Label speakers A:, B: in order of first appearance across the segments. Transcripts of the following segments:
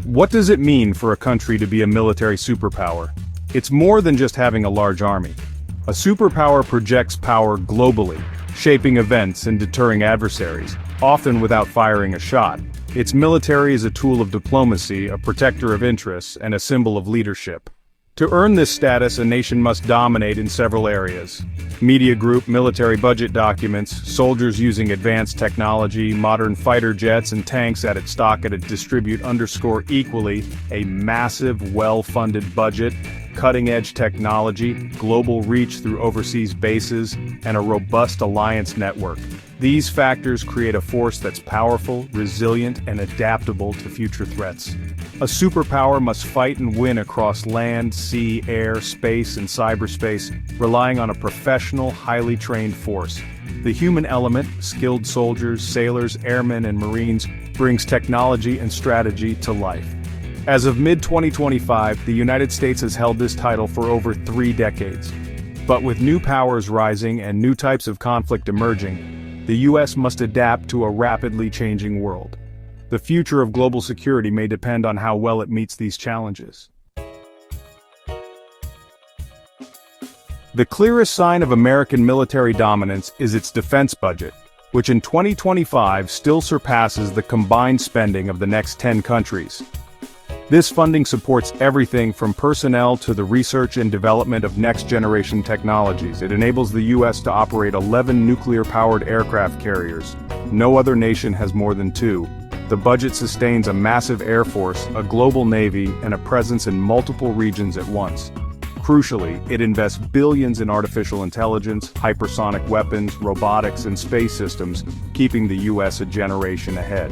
A: What does it mean for a country to be a military superpower? It's more than just having a large army. A superpower projects power globally, shaping events and deterring adversaries, often without firing a shot. Its military is a tool of diplomacy, a protector of interests, and a symbol of leadership. To earn this status, a nation must dominate in several areas. Media group, military budget documents, soldiers using advanced technology, modern fighter jets and tanks added stock at a distribute underscore equally a massive, well-funded budget, cutting-edge technology, global reach through overseas bases, and a robust alliance network. These factors create a force that's powerful, resilient, and adaptable to future threats. A superpower must fight and win across land, sea, air, space, and cyberspace, relying on a professional, highly trained force. The human element, skilled soldiers, sailors, airmen, and marines, brings technology and strategy to life. As of mid-2025, the United States has held this title for over 3 decades. But with new powers rising and new types of conflict emerging, the U.S. must adapt to a rapidly changing world. The future of global security may depend on how well it meets these challenges. The clearest sign of American military dominance is its defense budget, which in 2025 still surpasses the combined spending of the next 10 countries. This funding supports everything from personnel to the research and development of next-generation technologies. It enables the U.S. to operate 11 nuclear-powered aircraft carriers. No other nation has more than 2. The budget sustains a massive air force, a global navy, and a presence in multiple regions at once. Crucially, it invests billions in artificial intelligence, hypersonic weapons, robotics, and space systems, keeping the U.S. a generation ahead.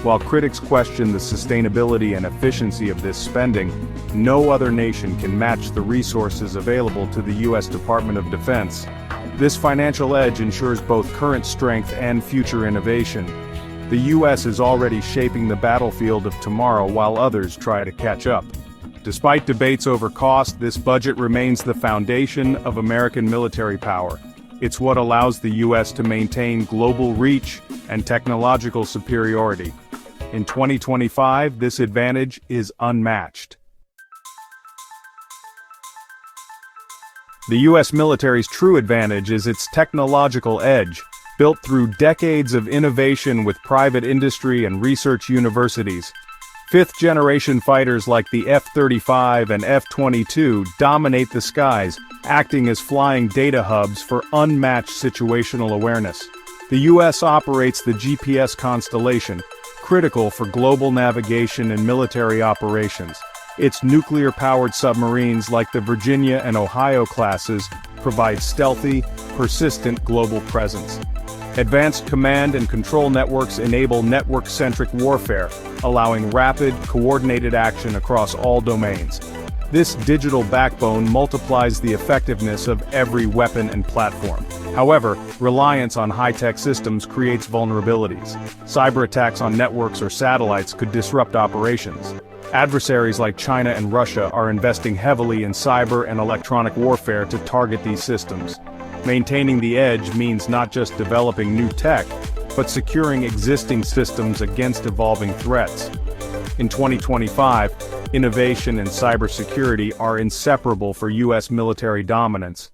A: While critics question the sustainability and efficiency of this spending, no other nation can match the resources available to the U.S. Department of Defense. This financial edge ensures both current strength and future innovation. The U.S. is already shaping the battlefield of tomorrow while others try to catch up. Despite debates over cost, this budget remains the foundation of American military power. It's what allows the U.S. to maintain global reach and technological superiority. In 2025, this advantage is unmatched. The U.S. military's true advantage is its technological edge, built through decades of innovation with private industry and research universities. Fifth-generation fighters like the F-35 and F-22 dominate the skies, acting as flying data hubs for unmatched situational awareness. The U.S. operates the GPS constellation, critical for global navigation and military operations. Its nuclear-powered submarines like the Virginia and Ohio classes provide stealthy, persistent global presence. Advanced command and control networks enable network-centric warfare, allowing rapid, coordinated action across all domains. This digital backbone multiplies the effectiveness of every weapon and platform. However, reliance on high-tech systems creates vulnerabilities. Cyber attacks on networks or satellites could disrupt operations. Adversaries like China and Russia are investing heavily in cyber and electronic warfare to target these systems. Maintaining the edge means not just developing new tech, but securing existing systems against evolving threats. In 2025, innovation and cybersecurity are inseparable for U.S. military dominance.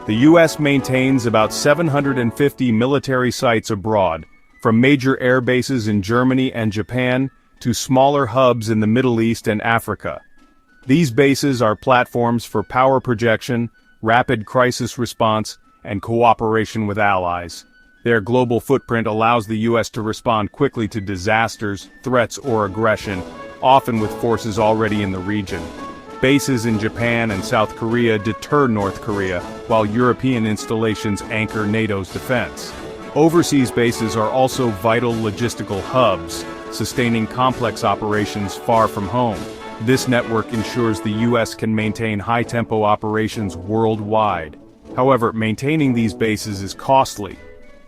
A: The U.S. maintains about 750 military sites abroad, from major air bases in Germany and Japan to smaller hubs in the Middle East and Africa. These bases are platforms for power projection, rapid crisis response, and cooperation with allies. Their global footprint allows the U.S. to respond quickly to disasters, threats, or aggression, often with forces already in the region. Bases in Japan and South Korea deter North Korea, while European installations anchor NATO's defense. Overseas bases are also vital logistical hubs, sustaining complex operations far from home. This network ensures the U.S. can maintain high-tempo operations worldwide. However, maintaining these bases is costly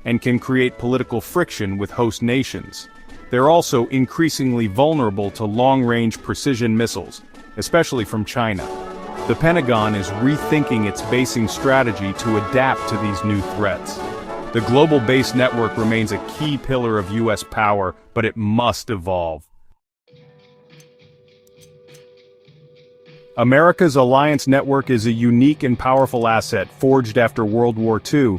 A: and can create political friction with host nations. They're also increasingly vulnerable to long-range precision missiles, especially from China. The Pentagon is rethinking its basing strategy to adapt to these new threats. The global base network remains a key pillar of U.S. power, but it must evolve. America's alliance network is a unique and powerful asset forged after World War II.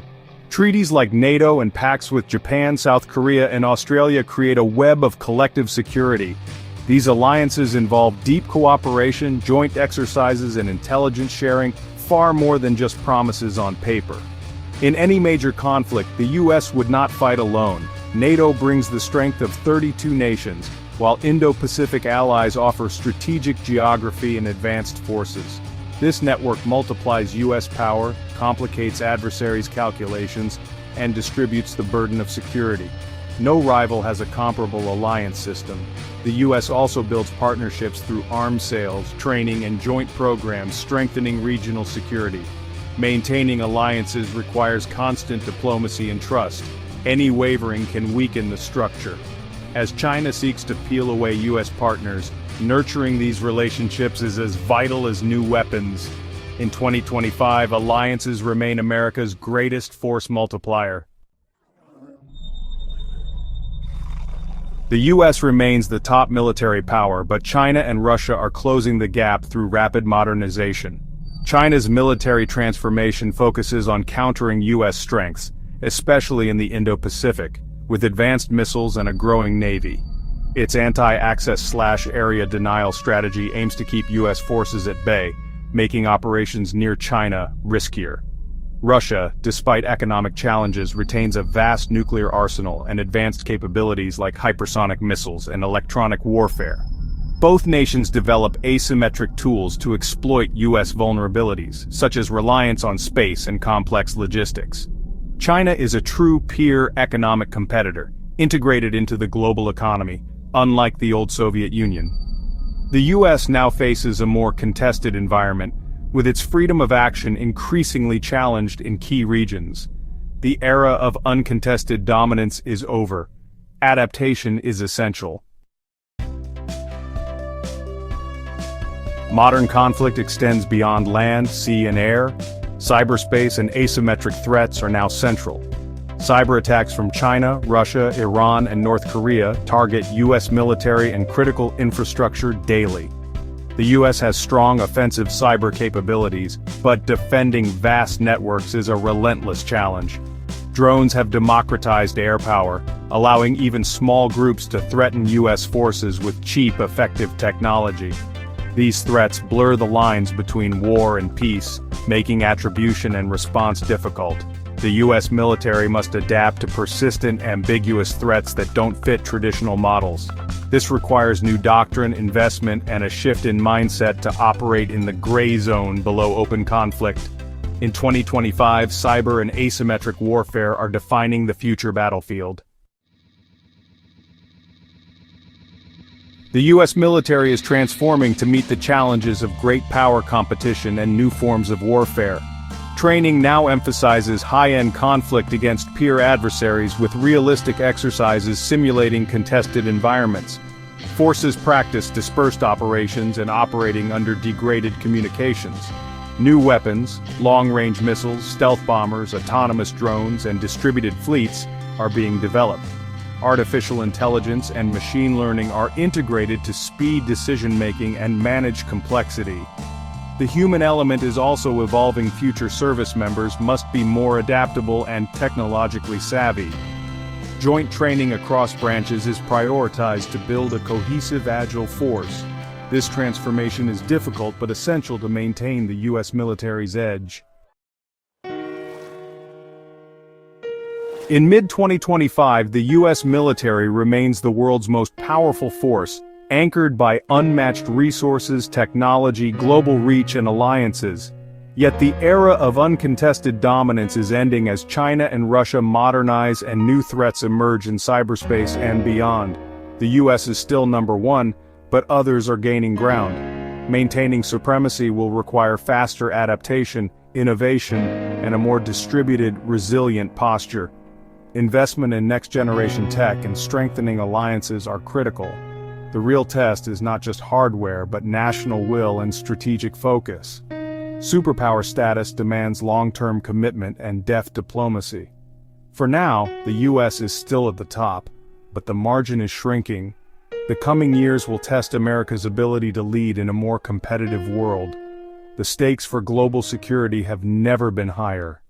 A: Treaties like NATO and pacts with Japan, South Korea, and Australia create a web of collective security. These alliances involve deep cooperation, joint exercises, and intelligence sharing, far more than just promises on paper. In any major conflict, the U.S. would not fight alone. NATO brings the strength of 32 nations, while Indo-Pacific allies offer strategic geography and advanced forces. This network multiplies U.S. power, complicates adversaries' calculations, and distributes the burden of security. No rival has a comparable alliance system. The U.S. also builds partnerships through arms sales, training, and joint programs, strengthening regional security. Maintaining alliances requires constant diplomacy and trust. Any wavering can weaken the structure. As China seeks to peel away U.S. partners, nurturing these relationships is as vital as new weapons. In 2025, alliances remain America's greatest force multiplier. The U.S. remains the top military power, but China and Russia are closing the gap through rapid modernization. China's military transformation focuses on countering U.S. strengths, especially in the Indo-Pacific, with advanced missiles and a growing navy. Its anti-access/area denial strategy aims to keep U.S. forces at bay, making operations near China riskier. Russia, despite economic challenges, retains a vast nuclear arsenal and advanced capabilities like hypersonic missiles and electronic warfare. Both nations develop asymmetric tools to exploit U.S. vulnerabilities, such as reliance on space and complex logistics. China is a true peer economic competitor, integrated into the global economy, unlike the old Soviet Union. The U.S. now faces a more contested environment, with its freedom of action increasingly challenged in key regions. The era of uncontested dominance is over. Adaptation is essential. Modern conflict extends beyond land, sea, and air. Cyberspace and asymmetric threats are now central. Cyber attacks from China, Russia, Iran, and North Korea target U.S. military and critical infrastructure daily. The U.S. has strong offensive cyber capabilities, but defending vast networks is a relentless challenge. Drones have democratized air power, allowing even small groups to threaten U.S. forces with cheap, effective technology. These threats blur the lines between war and peace, making attribution and response difficult. The U.S. military must adapt to persistent, ambiguous threats that don't fit traditional models. This requires new doctrine, investment, and a shift in mindset to operate in the gray zone below open conflict. In 2025, cyber and asymmetric warfare are defining the future battlefield. The U.S. military is transforming to meet the challenges of great power competition and new forms of warfare. Training now emphasizes high-end conflict against peer adversaries with realistic exercises simulating contested environments. Forces practice dispersed operations and operating under degraded communications. New weapons, long-range missiles, stealth bombers, autonomous drones, and distributed fleets are being developed. Artificial intelligence and machine learning are integrated to speed decision-making and manage complexity. The human element is also evolving. Future service members must be more adaptable and technologically savvy. Joint training across branches is prioritized to build a cohesive, agile force. This transformation is difficult but essential to maintain the U.S. military's edge. In mid-2025, the U.S. military remains the world's most powerful force, anchored by unmatched resources, technology, global reach, and alliances. Yet the era of uncontested dominance is ending as China and Russia modernize and new threats emerge in cyberspace and beyond. The U.S. is still number one, but others are gaining ground. Maintaining supremacy will require faster adaptation, innovation, and a more distributed, resilient posture. Investment in next-generation tech and strengthening alliances are critical. The real test is not just hardware, but national will and strategic focus. Superpower status demands long-term commitment and deft diplomacy. For now, the US is still at the top, but the margin is shrinking. The coming years will test America's ability to lead in a more competitive world. The stakes for global security have never been higher.